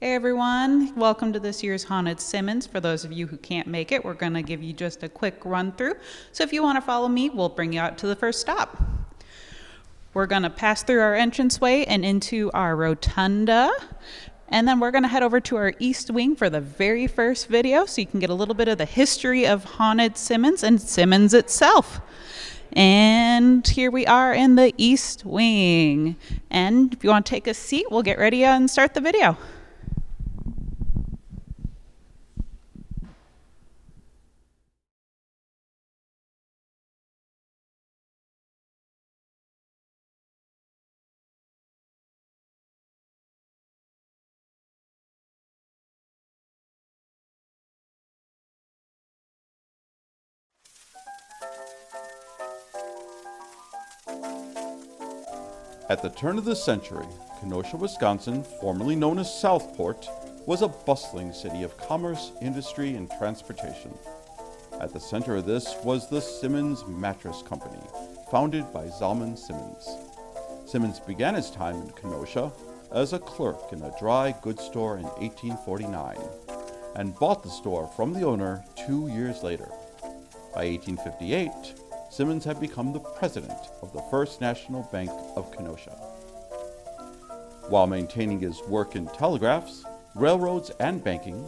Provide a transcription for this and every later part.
Hey everyone, welcome to this year's Haunted Simmons. For those of you who can't make it, we're going to give you just a quick run through. So if you want to follow me, we'll bring you out to the first stop. We're going to pass through our entranceway and into our rotunda. And then we're going to head over to our east wing for the very first video so you can get a little bit of the history of Haunted Simmons and Simmons itself. And here we are in the east wing. And if you want to take a seat, we'll get ready and start the video. At the turn of the century, Kenosha, Wisconsin, formerly known as Southport, was a bustling city of commerce, industry, and transportation. At the center of this was the Simmons Mattress Company, founded by Zalman Simmons. Simmons began his time in Kenosha as a clerk in a dry goods store in 1849 and bought the store from the owner 2 years later. By 1858, Simmons had become the president of the First National Bank of Kenosha. While maintaining his work in telegraphs, railroads, and banking,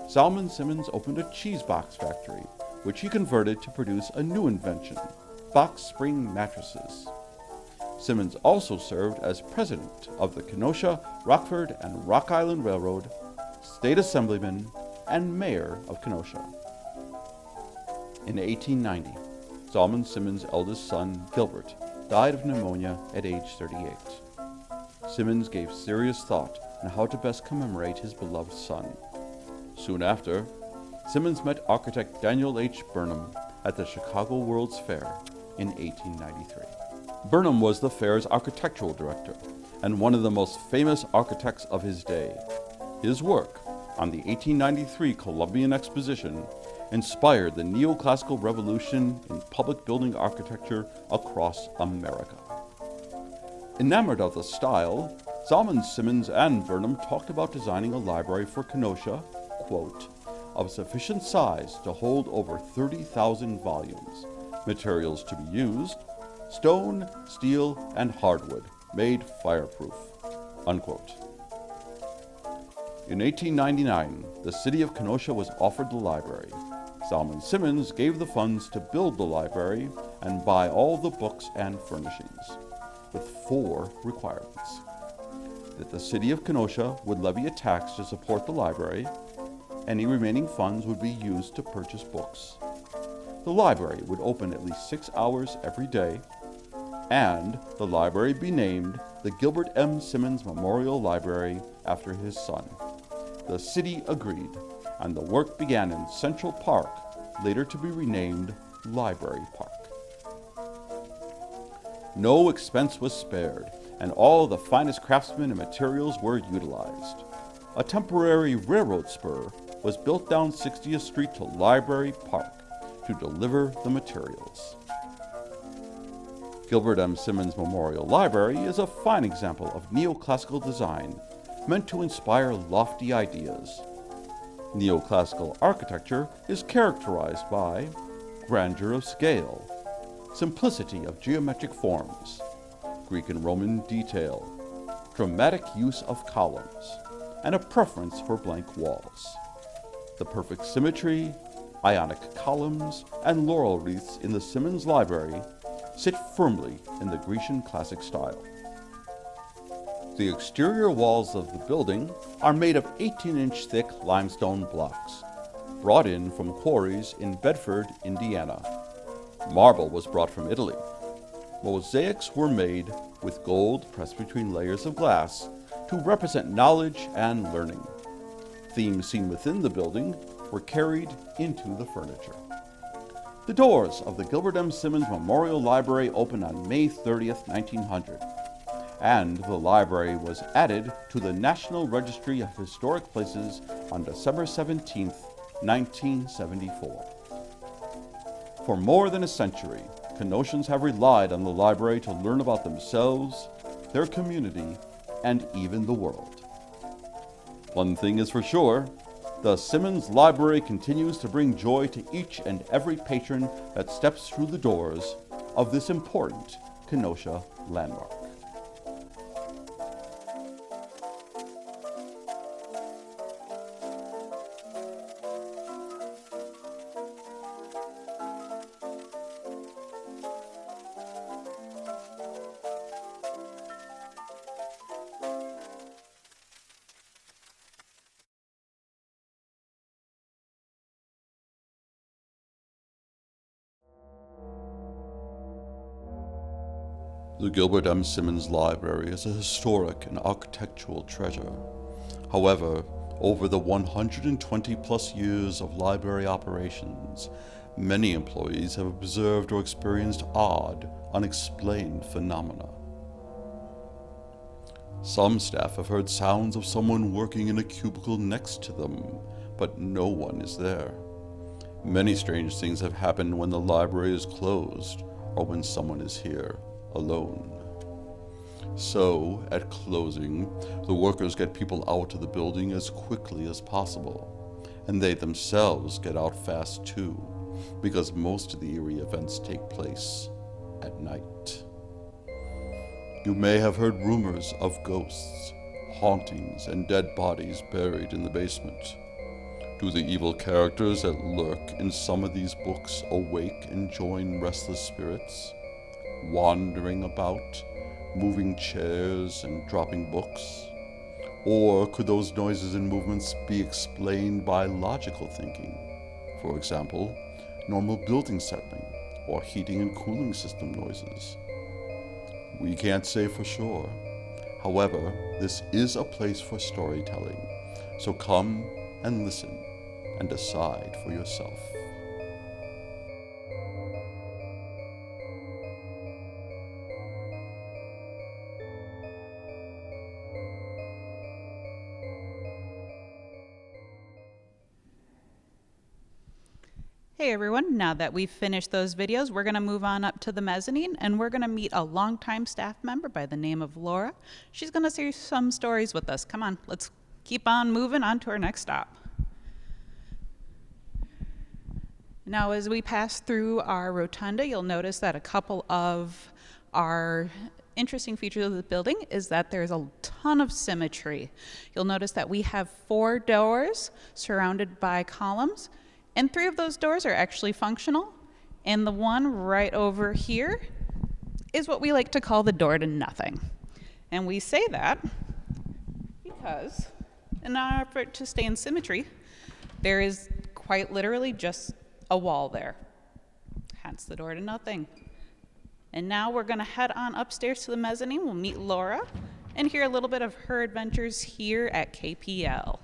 Zalman Simmons opened a cheese box factory, which he converted to produce a new invention, box spring mattresses. Simmons also served as president of the Kenosha, Rockford, and Rock Island Railroad, state assemblyman, and mayor of Kenosha. In 1890, Zalman Simmons' eldest son, Gilbert, died of pneumonia at age 38. Simmons gave serious thought on how to best commemorate his beloved son. Soon after, Simmons met architect Daniel H. Burnham at the Chicago World's Fair in 1893. Burnham was the fair's architectural director and one of the most famous architects of his day. His work on the 1893 Columbian Exposition inspired the neoclassical revolution in public building architecture across America. Enamored of the style, Zalman Simmons and Burnham talked about designing a library for Kenosha, quote, of sufficient size to hold over 30,000 volumes, materials to be used, stone, steel, and hardwood, made fireproof, unquote. In 1899, the city of Kenosha was offered the library. Zalman Simmons gave the funds to build the library and buy all the books and furnishings, with 4 requirements: that the city of Kenosha would levy a tax to support the library, any remaining funds would be used to purchase books, the library would open at least 6 hours every day, and the library be named the Gilbert M. Simmons Memorial Library after his son. The city agreed, and the work began in Central Park, later to be renamed Library Park. No expense was spared, and all the finest craftsmen and materials were utilized. A temporary railroad spur was built down 60th Street to Library Park to deliver the materials. Gilbert M. Simmons Memorial Library is a fine example of neoclassical design meant to inspire lofty ideas. Neoclassical architecture is characterized by grandeur of scale, simplicity of geometric forms, Greek and Roman detail, dramatic use of columns, and a preference for blank walls. The perfect symmetry, Ionic columns, and laurel wreaths in the Simmons Library sit firmly in the Grecian classic style. The exterior walls of the building are made of 18-inch thick limestone blocks, brought in from quarries in Bedford, Indiana. Marble was brought from Italy. Mosaics were made with gold pressed between layers of glass to represent knowledge and learning. Themes seen within the building were carried into the furniture. The doors of the Gilbert M. Simmons Memorial Library opened on May 30th, 1900. And the library was added to the National Registry of Historic Places on December 17, 1974. For more than a century, Kenoshans have relied on the library to learn about themselves, their community, and even the world. One thing is for sure, the Simmons Library continues to bring joy to each and every patron that steps through the doors of this important Kenosha landmark. The Gilbert M. Simmons Library is a historic and architectural treasure. However, over the 120 plus years of library operations, many employees have observed or experienced odd, unexplained phenomena. Some staff have heard sounds of someone working in a cubicle next to them, but no one is there. Many strange things have happened when the library is closed or when someone is here alone. So, at closing, the workers get people out of the building as quickly as possible, and they themselves get out fast too, because most of the eerie events take place at night. You may have heard rumors of ghosts, hauntings, and dead bodies buried in the basement. Do the evil characters that lurk in some of these books awake and join restless spirits, wandering about, moving chairs and dropping books? Or could those noises and movements be explained by logical thinking? For example, normal building settling or heating and cooling system noises. We can't say for sure. However, this is a place for storytelling, so come and listen and decide for yourself. Hey everyone, now that we've finished those videos, we're going to move on up to the mezzanine and we're going to meet a longtime staff member by the name of Laura. She's going to share some stories with us. Come on, let's keep on moving on to our next stop. Now, as we pass through our rotunda, you'll notice that a couple of our interesting features of the building is that there's a ton of symmetry. You'll notice that we have 4 doors surrounded by columns, and 3 of those doors are actually functional, and the one right over here is what we like to call the door to nothing. And we say that because in our effort to stay in symmetry, there is quite literally just a wall there, hence the door to nothing. And now we're going to head on upstairs to the mezzanine. We'll meet Laura and hear a little bit of her adventures here at KPL.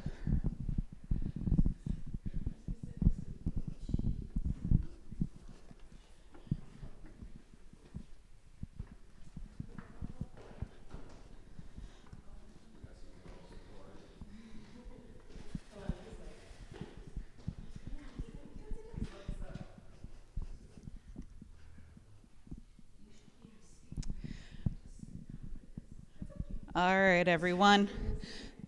All right, everyone.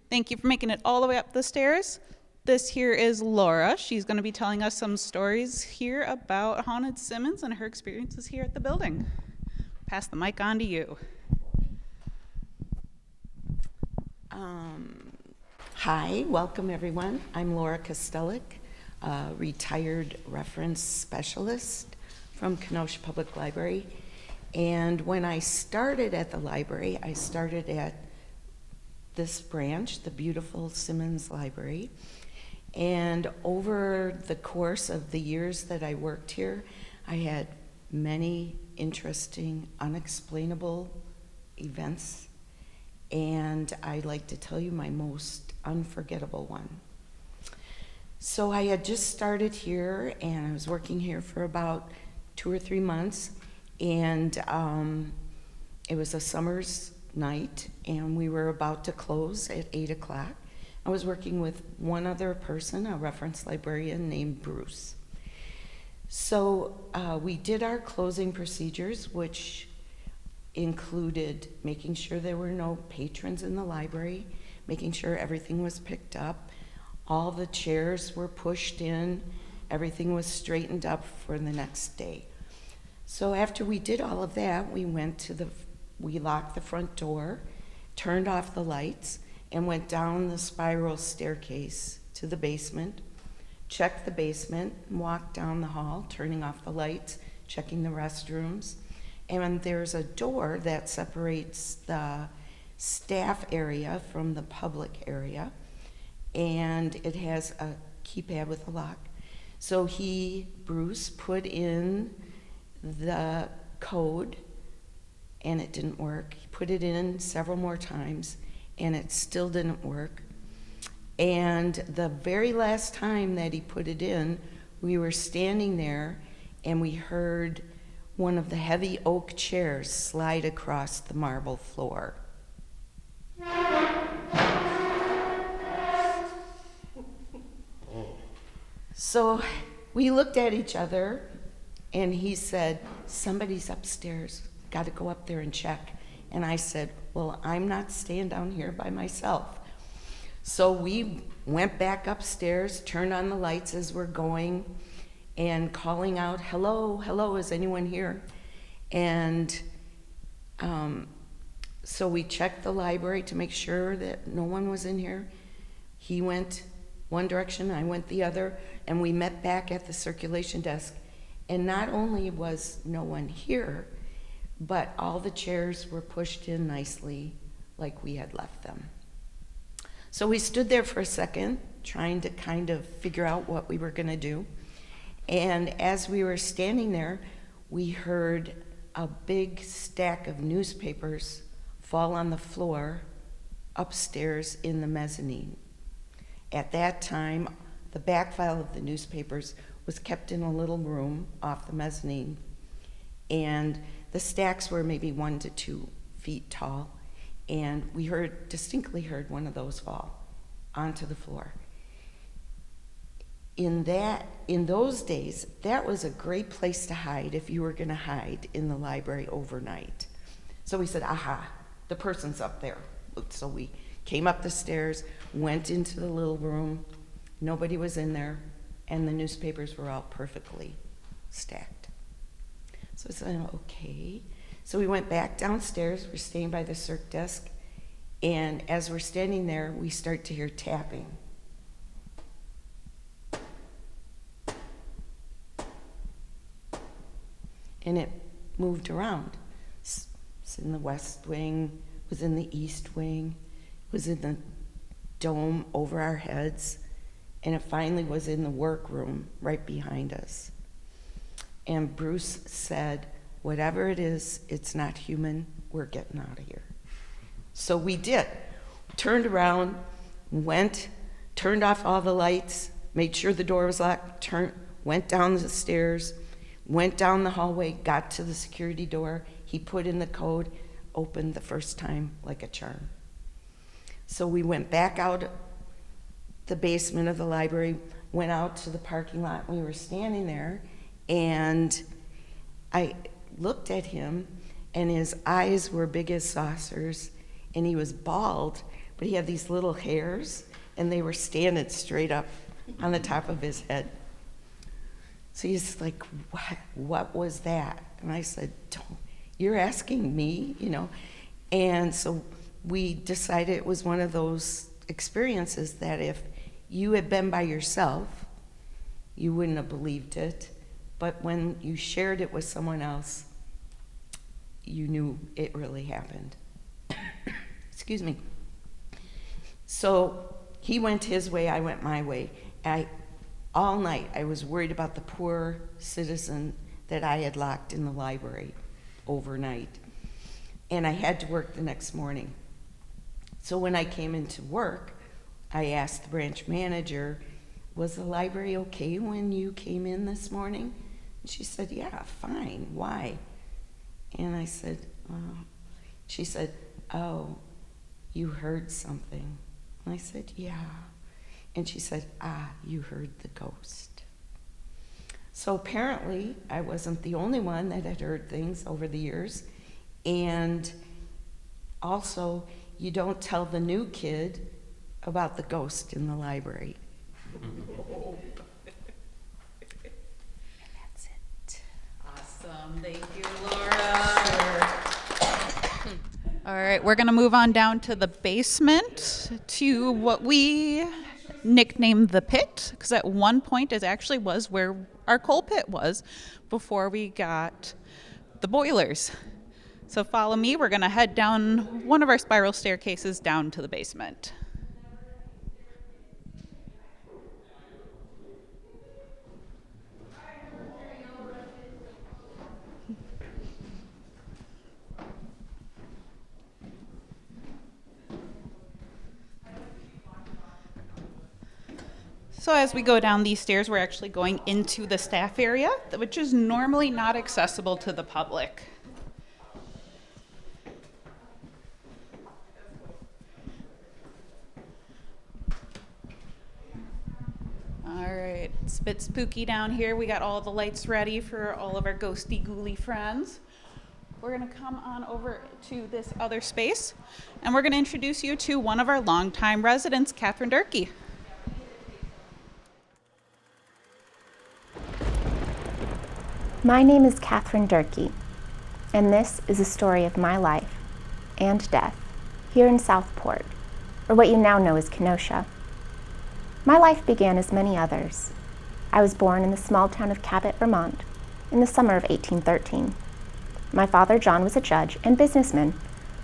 Thank you for making it all the way up the stairs. This here is Laura. She's going to be telling us some stories here about Haunted Simmons and her experiences here at the building. Pass the mic on to you. Hi, welcome everyone. I'm Laura Kostelik, retired reference specialist from Kenosha Public Library. And when I started at the library, I started at this branch, the beautiful Simmons Library. And over the course of the years that I worked here, I had many interesting, unexplainable events. And I'd like to tell you my most unforgettable one. So I had just started here, and I was working here for about 2 or 3 months. And it was a summer's night, and we were about to close at 8 o'clock. I was working with one other person, a reference librarian named Bruce. So we did our closing procedures, which included making sure there were no patrons in the library, making sure everything was picked up. All the chairs were pushed in. Everything was straightened up for the next day. So after we did all of that, we locked the front door, turned off the lights, and went down the spiral staircase to the basement, checked the basement, and walked down the hall, turning off the lights, checking the restrooms. And there's a door that separates the staff area from the public area, and it has a keypad with a lock. So Bruce, put in the code, and it didn't work. He put it in several more times, and it still didn't work. And the very last time that he put it in, we were standing there, and we heard one of the heavy oak chairs slide across the marble floor. So we looked at each other, and he said, "Somebody's upstairs, got to go up there and check." And I said, "Well, I'm not staying down here by myself." So we went back upstairs, turned on the lights as we're going, and calling out, "Hello, hello, is anyone here?" And so we checked the library to make sure that no one was in here. He went one direction, I went the other, and we met back at the circulation desk. And not only was no one here, but all the chairs were pushed in nicely like we had left them. So we stood there for a second, trying to kind of figure out what we were going to do. And as we were standing there, we heard a big stack of newspapers fall on the floor upstairs in the mezzanine. At that time, the back file of the newspapers was kept in a little room off the mezzanine, and the stacks were maybe 1 to 2 feet tall, and we distinctly heard one of those fall onto the floor. In those days, that was a great place to hide if you were going to hide in the library overnight. So we said, "Aha, the person's up there." So we came up the stairs, went into the little room. Nobody was in there, and the newspapers were all perfectly stacked. So I said, "Okay." So we went back downstairs. We're staying by the circ desk, and as we're standing there, we start to hear tapping. And it moved around. It was in the west wing, was in the east wing, was in the dome over our heads, and it finally was in the workroom right behind us. And Bruce said, "Whatever it is, it's not human, we're getting out of here." So we did. Turned around, turned off all the lights, made sure the door was locked, went down the stairs, went down the hallway, got to the security door. He put in the code, opened the first time like a charm. So we went back out the basement of the library, went out to the parking lot. We were standing there, and I looked at him, and his eyes were big as saucers, and he was bald, but he had these little hairs, and they were standing straight up on the top of his head. So he's like, what was that? And I said, "You're asking me, you know." And so we decided it was one of those experiences that if you had been by yourself, you wouldn't have believed it. But when you shared it with someone else, you knew it really happened. Excuse me. So he went his way, I went my way. All night, I was worried about the poor citizen that I had locked in the library overnight. And I had to work the next morning. So when I came into work, I asked the branch manager, "Was the library okay when you came in this morning?" And she said, "Yeah, fine. Why?" And I said, she said, "Oh, you heard something." And I said, "Yeah." And she said, "You heard the ghost." So apparently I wasn't the only one that had heard things over the years. And also, you don't tell the new kid about the ghost in the library. That's it. Awesome. Thank you, Laura. All right, we're going to move on down to the basement to what we nicknamed the pit, because at one point it actually was where our coal pit was before we got the boilers. So follow me. We're going to head down one of our spiral staircases down to the basement. So as we go down these stairs, we're actually going into the staff area, which is normally not accessible to the public. All right, it's a bit spooky down here. We got all the lights ready for all of our ghosty, ghouly friends. We're gonna come on over to this other space, and we're gonna introduce you to one of our longtime residents, Catherine Durkee. My name is Catherine Durkee, and this is a story of my life and death here in Southport, or what you now know as Kenosha. My life began as many others. I was born in the small town of Cabot, Vermont, in the summer of 1813. My father, John, was a judge and businessman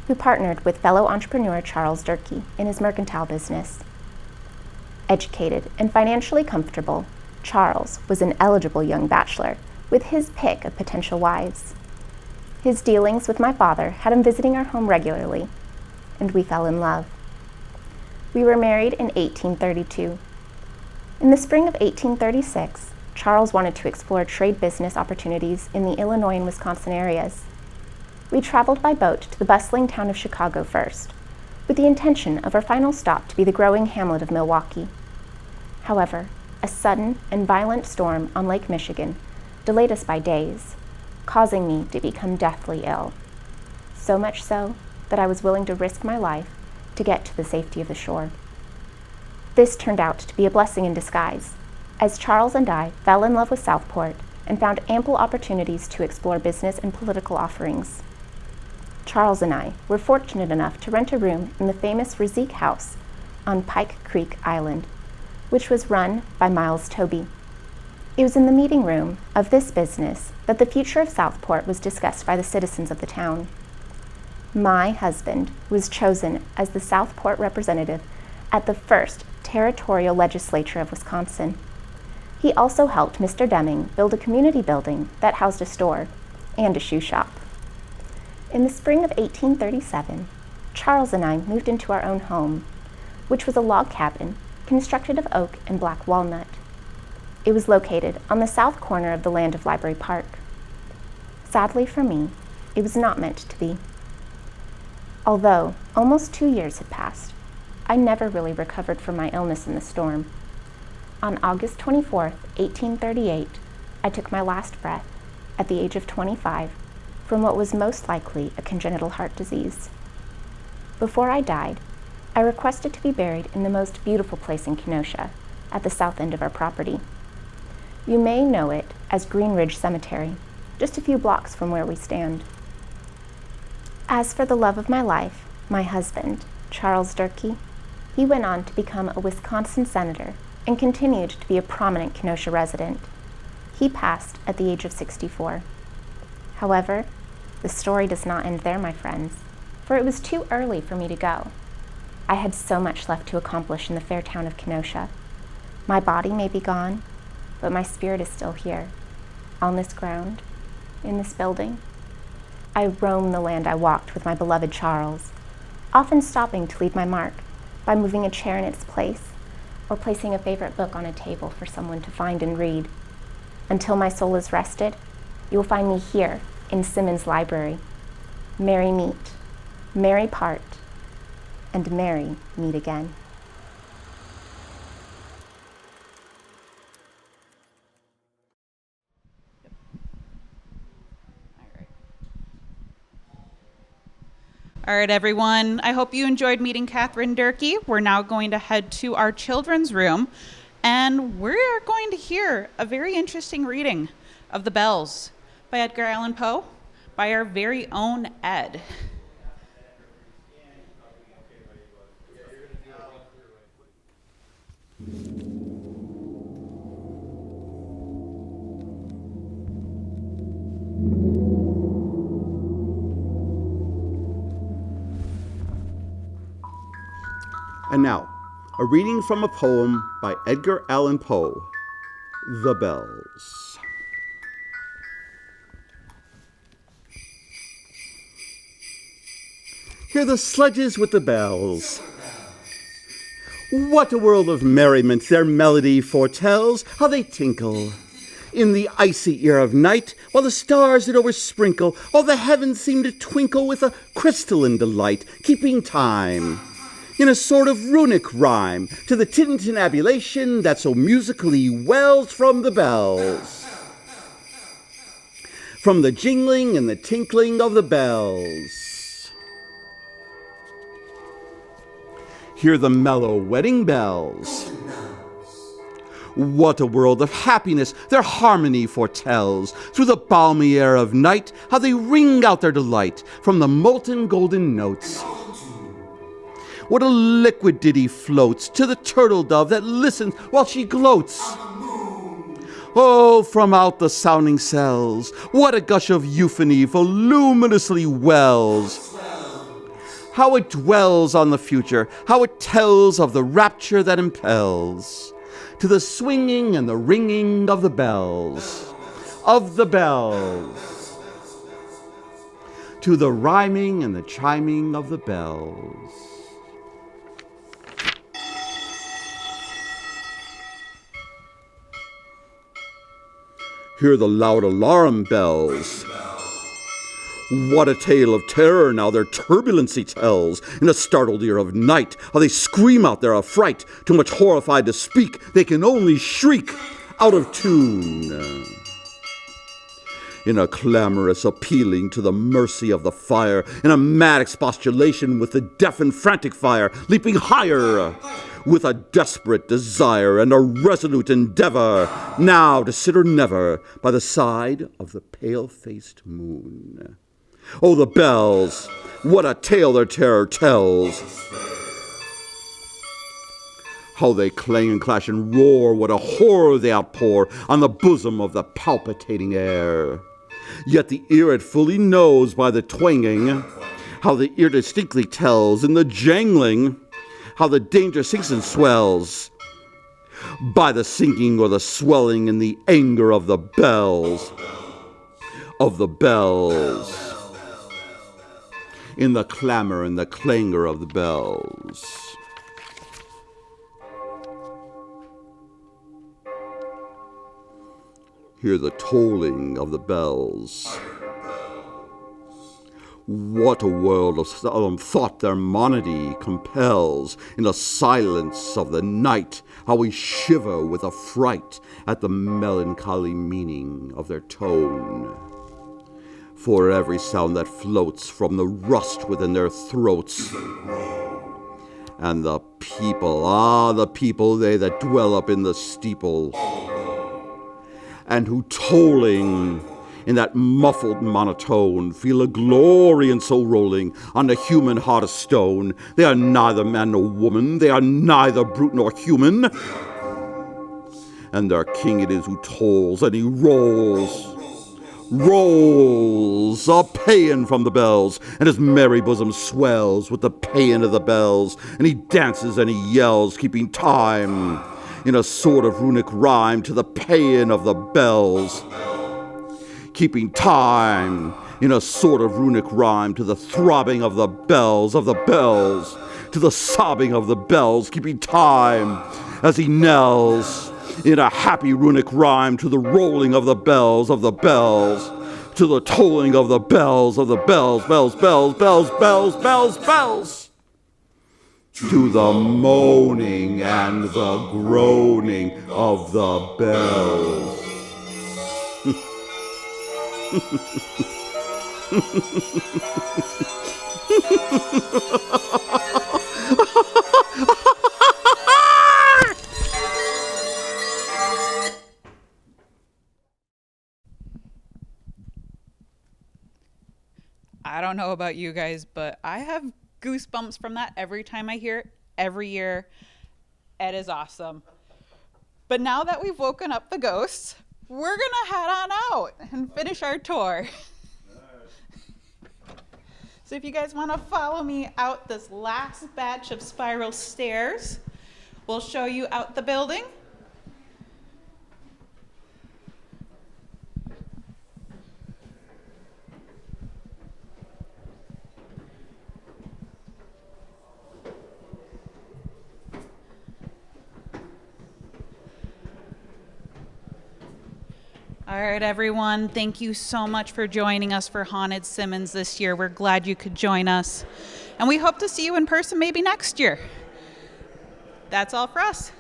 who partnered with fellow entrepreneur Charles Durkee in his mercantile business. Educated and financially comfortable, Charles was an eligible young bachelor with his pick of potential wives. His dealings with my father had him visiting our home regularly, and we fell in love. We were married in 1832. In the spring of 1836, Charles wanted to explore trade business opportunities in the Illinois and Wisconsin areas. We traveled by boat to the bustling town of Chicago first, with the intention of our final stop to be the growing hamlet of Milwaukee. However, a sudden and violent storm on Lake Michigan delayed us by days, causing me to become deathly ill. So much so that I was willing to risk my life to get to the safety of the shore. This turned out to be a blessing in disguise, as Charles and I fell in love with Southport and found ample opportunities to explore business and political offerings. Charles and I were fortunate enough to rent a room in the famous Rizike House on Pike Creek Island, which was run by Miles Toby. It was in the meeting room of this business that the future of Southport was discussed by the citizens of the town. My husband was chosen as the Southport representative at the first territorial legislature of Wisconsin. He also helped Mr. Deming build a community building that housed a store and a shoe shop. In the spring of 1837, Charles and I moved into our own home, which was a log cabin constructed of oak and black walnut. It was located on the south corner of the land of Library Park. Sadly for me, it was not meant to be. Although almost 2 years had passed, I never really recovered from my illness in the storm. On August 24, 1838, I took my last breath at the age of 25 from what was most likely a congenital heart disease. Before I died, I requested to be buried in the most beautiful place in Kenosha, at the south end of our property. You may know it as Green Ridge Cemetery, just a few blocks from where we stand. As for the love of my life, my husband, Charles Durkee, he went on to become a Wisconsin senator and continued to be a prominent Kenosha resident. He passed at the age of 64. However, the story does not end there, my friends, for it was too early for me to go. I had so much left to accomplish in the fair town of Kenosha. My body may be gone, but my spirit is still here, on this ground, in this building. I roamed the land I walked with my beloved Charles, often stopping to leave my mark by moving a chair in its place or placing a favorite book on a table for someone to find and read. Until my soul is rested, you will find me here in Simmons Library. Merry meet, merry part, and merry meet again. All right, everyone. I hope you enjoyed meeting Catherine Durkee. We're now going to head to our children's room, and we're going to hear a very interesting reading of The Bells by Edgar Allan Poe by our very own Ed. And now, a reading from a poem by Edgar Allan Poe, The Bells. Hear the sledges with the bells. What a world of merriment their melody foretells, how they tinkle. In the icy ear of night, while the stars that oversprinkle, all the heavens seem to twinkle with a crystalline delight, keeping time in a sort of runic rhyme to the tintinnabulation that so musically wells from the bells. From the jingling and the tinkling of the bells. Hear the mellow wedding bells. What a world of happiness their harmony foretells. Through the balmy air of night, how they ring out their delight from the molten golden notes. What a liquid ditty floats to the turtle dove that listens while she gloats. Oh, from out the sounding cells, what a gush of euphony voluminously wells. How it dwells on the future, how it tells of the rapture that impels. To the swinging and the ringing of the bells. Of the bells. To the rhyming and the chiming of the bells. Hear the loud alarm bells. What a tale of terror now their turbulency tells. In the startled ear of night, how they scream out their affright. Too much horrified to speak, they can only shriek out of tune. In a clamorous appealing to the mercy of the fire, in a mad expostulation with the deaf and frantic fire, leaping higher with a desperate desire and a resolute endeavor, now to sit or never by the side of the pale-faced moon. Oh, the bells, what a tale their terror tells. How they clang and clash and roar, what a horror they outpour on the bosom of the palpitating air. Yet the ear it fully knows by the twanging, how the ear distinctly tells in the jangling, how the danger sinks and swells, by the sinking or the swelling in the anger of the bells, in the clamor and the clangor of the bells. Hear the tolling of the bells. What a world of solemn thought their monody compels. In the silence of the night, how we shiver with affright at the melancholy meaning of their tone. For every sound that floats from the rust within their throats. And the people, the people, they that dwell up in the steeple, and who tolling in that muffled monotone feel a glory in so rolling on the human heart of stone. They are neither man nor woman, they are neither brute nor human. And their king it is who tolls, and he rolls a paean from the bells, and his merry bosom swells with the paean of the bells, and he dances and he yells, keeping time in a sort of runic rhyme to the paean of the bells. Keeping time in a sort of runic rhyme to the throbbing of the bells, to the sobbing of the bells, keeping time as he knells in a happy runic rhyme to the rolling of the bells, to the tolling of the bells, bells, to the moaning and the groaning of the bells. I don't know about you guys, but I have goosebumps from that every time I hear it, every year. It is awesome. But now that we've woken up the ghosts, we're gonna head on out and finish our tour. So if you guys want to follow me out this last batch of spiral stairs, we'll show you out the building. All right, everyone, thank you so much for joining us for Haunted Simmons this year. We're glad you could join us, and we hope to see you in person maybe next year. That's all for us.